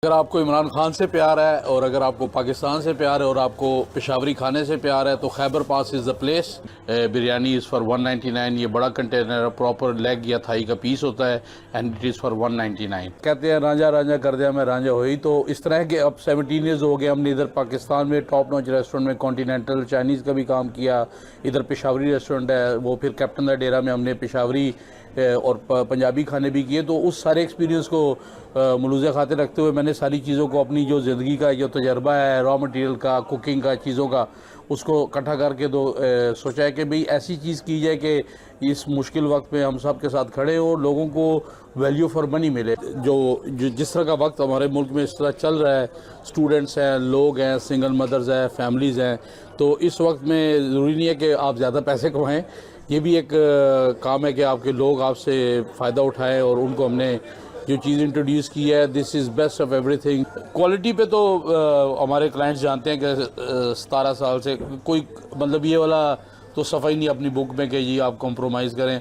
अगर आपको इमरान खान से प्यार है और अगर आपको पाकिस्तान से प्यार है और आपको पेशावरी खाने से प्यार है तो Khyber pass is the place. Biryani is for 199। ये बड़ा कंटेनर प्रॉपर लेग या थाई का पीस होता है एंड इट इज़ फॉर 199। कहते हैं रांझा रांझा कर दिया मैं रांझा हुई, तो इस तरह के अब 17 ईयर्स हो गए हमने इधर पाकिस्तान में टॉप नॉच रेस्टोरेंट में कॉन्टीनेंटल चाइनीज़ का भी काम किया। इधर पेशावरी रेस्टोरेंट है, वो फिर कैप्टन दा डेरा में हमने पेशावरी और पंजाबी खाने भी किए। तो उस सारे एक्सपीरियंस को मुलूज़े खाते रखते हुए मैंने सारी चीज़ों को अपनी जो ज़िंदगी का जो तजर्बा है रॉ मटेरियल का, कुकिंग का, चीज़ों का, उसको इकट्ठा करके सोचा है कि भाई ऐसी चीज़ की जाए कि इस मुश्किल वक्त में हम सब के साथ खड़े हो, लोगों को वैल्यू फॉर मनी मिले। जिस तरह का वक्त हमारे मुल्क में इस तरह चल रहा है, स्टूडेंट्स हैं, लोग हैं, सिंगल मदर्स हैं, फैमिलीज़ हैं, तो इस वक्त में ज़रूरी नहीं है कि आप ज़्यादा पैसे कमाएँ। ये भी एक काम है कि आपके लोग आपसे फ़ायदा उठाएं, और उनको हमने जो चीज़ इंट्रोड्यूस की है, this is best of everything. Quality पे तो हमारे क्लाइंट्स जानते हैं कि 17 साल से कोई मतलब ये वाला तो सफ़ा ही नहीं अपनी बुक में कि जी आप कॉम्प्रोमाइज़ करें।